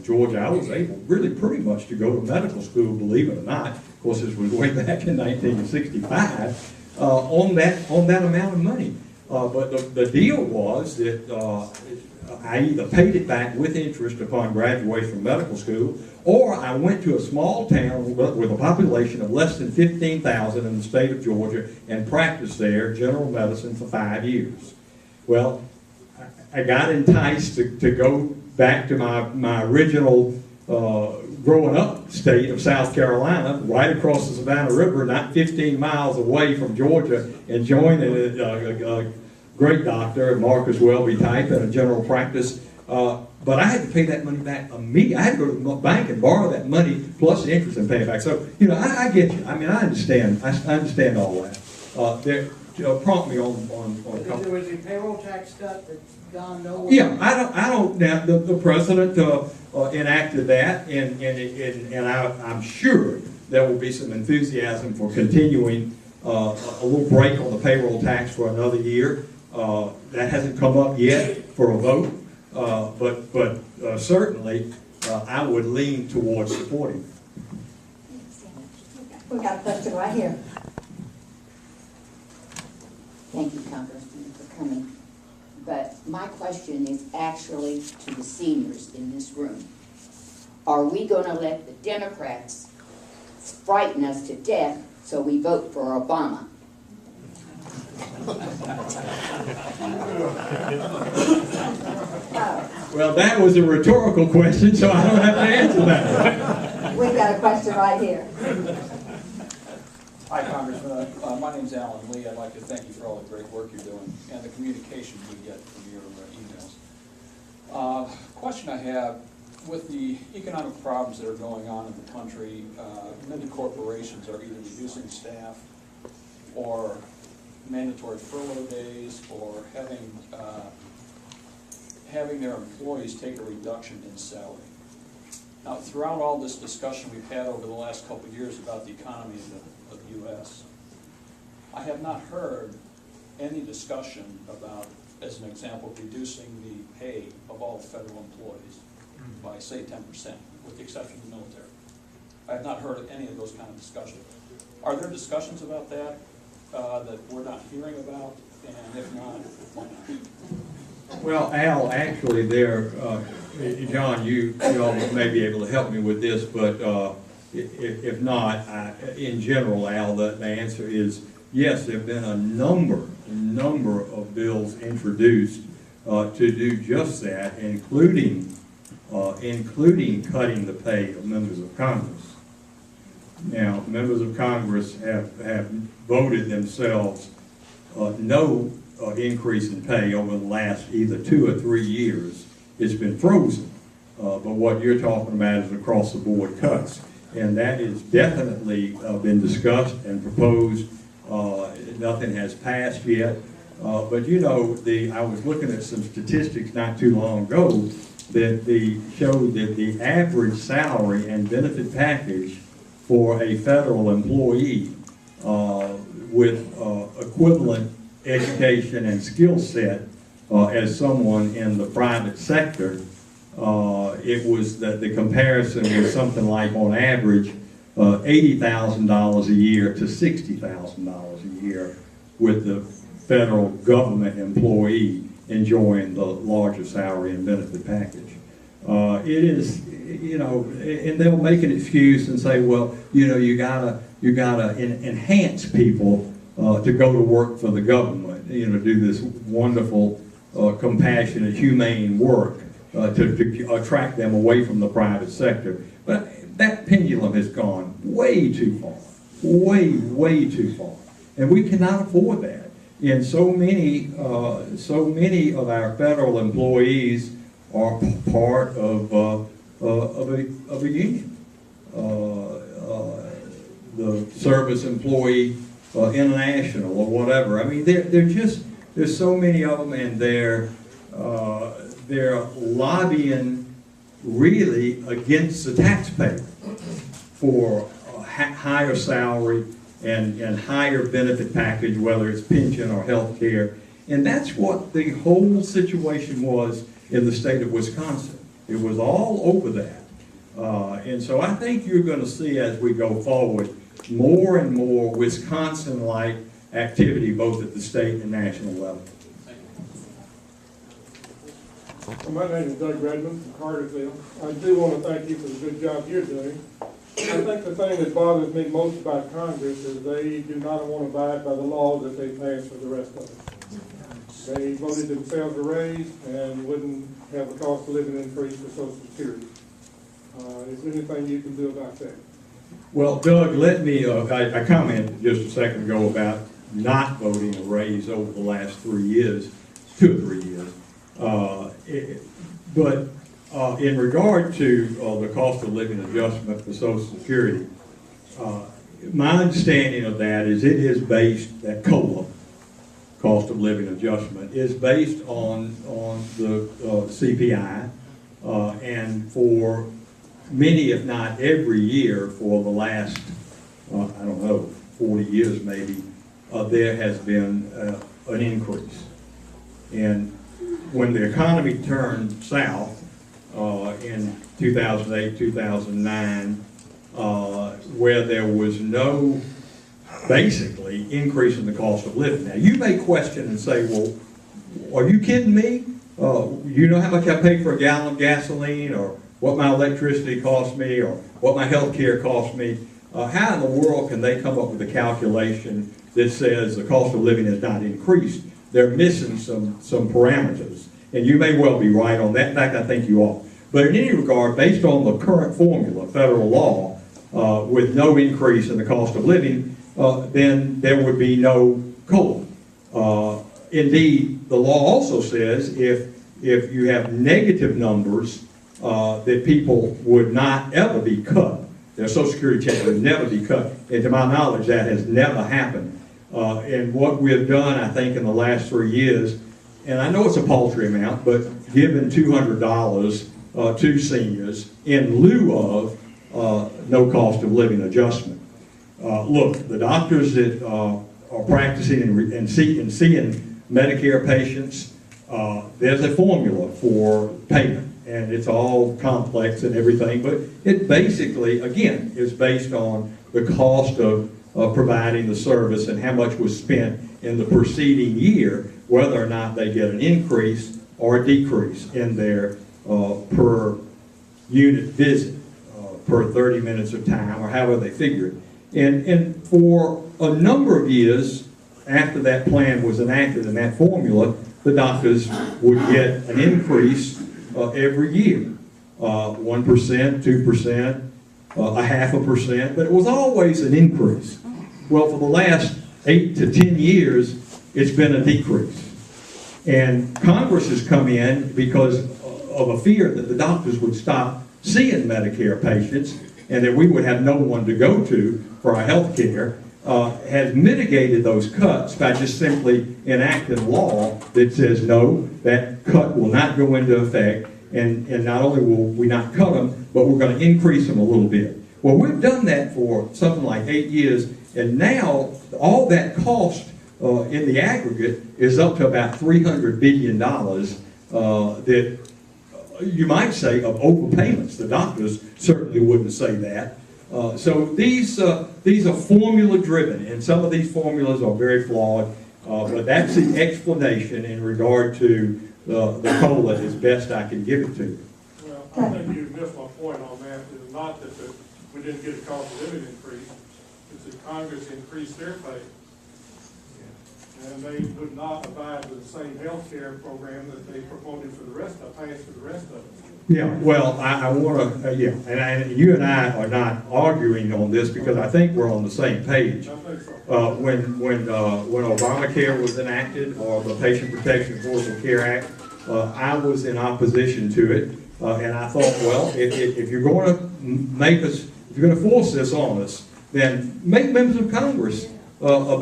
Georgia, I was able really pretty much to go to medical school, believe it or not. Of course, this was way back in 1965, on that amount of money. But the deal was that I either paid it back with interest upon graduation from medical school, or I went to a small town with a population of less than 15,000 in the state of Georgia and practiced there general medicine for 5 years. Well, I got enticed to go back to my original growing up state of South Carolina, right across the Savannah River, not 15 miles away from Georgia, and join a great doctor, Marcus Welby type, in a general practice. But I had to pay that money back immediately. I had to go to the bank and borrow that money plus the interest and pay it back. So, you know, I get you. I mean, I understand. I understand all that. Prompt me on a couple. There was a payroll tax stuff that's gone nowhere. Yeah, I don't. Now the president enacted that, and I'm sure there will be some enthusiasm for continuing a little break on the payroll tax for another year. That hasn't come up yet for a vote, but certainly I would lean towards supporting. We got a question right here. Thank you, Congressman, for coming. But my question is actually to the seniors in this room. Are we going to let the Democrats frighten us to death so we vote for Obama? Well, that was a rhetorical question, so I don't have to answer that. We got a question right here. Hi, Congressman. My name's Alan Lee. I'd like to thank you for all the great work you're doing and the communication we get from your emails. Question I have, with the economic problems that are going on in the country, many corporations are either reducing staff or mandatory furlough days or having their employees take a reduction in salary. Now, throughout all this discussion we've had over the last couple of years about the economy of the U.S., I have not heard any discussion about, as an example, reducing the pay of all federal employees by, say, 10%, with the exception of the military. I have not heard any of those kind of discussions. Are there discussions about that that we're not hearing about? And if not, why not? Well, Al, actually, John, you all may be able to help me with this, but if not, in general, Al, the answer is yes. There have been a number of bills introduced to do just that, including cutting the pay of members of Congress. Now, members of Congress have voted themselves no increase in pay over the last either 2 or 3 years. It's been frozen. But what you're talking about is across the board cuts. And that has definitely been discussed and proposed. Nothing has passed yet. But you know, I was looking at some statistics not too long ago that showed that the average salary and benefit package for a federal employee with equivalent education and skill set as someone in the private sector, it was that the comparison was something like, on average, $80,000 a year to $60,000 a year, with the federal government employee enjoying the larger salary and benefit package. It is, you know, and they'll make an excuse and say, well, you know, you gotta enhance people to go to work for the government, you know, do this wonderful, compassionate, humane work to attract them away from the private sector. But that pendulum has gone way too far, way too far, and we cannot afford that. And so many of our federal employees are part of a union, the Service Employee International or whatever. I mean, there's so many of them, and they're lobbying really against the taxpayer for higher salary and higher benefit package, whether it's pension or health care. And that's what the whole situation was in the state of Wisconsin. It was all over that. And so I think you're going to see as we go forward more and more Wisconsin-like activity both at the state and national level. Well, my name is Doug Redmond from Cartersville. I do want to thank you for the good job you're doing. I think the thing that bothers me most about Congress is they do not want to abide by the laws that they passed for the rest of us. They voted themselves a raise and wouldn't have the cost of living increase for Social Security. Is there anything you can do about that? Well, Doug, let me, I commented just a second ago about not voting a raise over the last 3 years, 2 or 3 years. But in regard to the cost of living adjustment for Social Security, my understanding of that is it is based, that COLA, cost of living adjustment, is based on the CPI, and for many, if not every year for the last, I don't know, 40 years maybe, there has been an increase. And when the economy turned south in 2008, 2009, where there was no, basically, increase in the cost of living. Now, you may question and say, well, are you kidding me? You know how much I pay for a gallon of gasoline, or what my electricity costs me, or what my health care costs me? How in the world can they come up with a calculation that says the cost of living has not increased? They're missing some parameters. And you may well be right on that. In fact, I think you are. But in any regard, based on the current formula, federal law, with no increase in the cost of living, then there would be no COLA. Indeed, the law also says if you have negative numbers, that people would not ever be cut. Their Social Security check would never be cut. And to my knowledge, that has never happened. And what we have done, I think, in the last 3 years, and I know it's a paltry amount, but given $200 to seniors in lieu of no cost of living adjustment. Look, the doctors that are practicing and seeing Medicare patients, there's a formula for payment, and it's all complex and everything, but it basically, again, is based on the cost of providing the service and how much was spent in the preceding year, whether or not they get an increase or a decrease in their per unit visit, per 30 minutes of time, or however they figure it. And for a number of years after that plan was enacted and that formula, the doctors would get an increase every year, 1%, 2%, 0.5%, but it was always an increase. Well, for the last 8 to 10 years, it's been a decrease. And Congress has come in because of a fear that the doctors would stop seeing Medicare patients and that we would have no one to go to for our health care, has mitigated those cuts by just simply enacting a law that says, no, that cut will not go into effect, and not only will we not cut them, but we're going to increase them a little bit. Well, we've done that for something like 8 years, and now all that cost in the aggregate is up to about $300 billion that you might say of overpayments. The doctors certainly wouldn't say that. So these are formula driven, and some of these formulas are very flawed, but that's the explanation in regard to the COLA as best I can give it to you. Well, I think you missed my point on that. It's not that we didn't get a cost of living increase. It's that Congress increased their pay. And they would not abide with the same health care program that they promoted for the rest of, passed for the rest of us. Yeah, well, I want to, yeah, and you and I are not arguing on this because I think we're on the same page. I think so. When Obamacare was enacted, or the Patient Protection Affordable Care Act, I was in opposition to it, and I thought, well, if you're going to make us, if you're going to force this on us, then make members of Congress about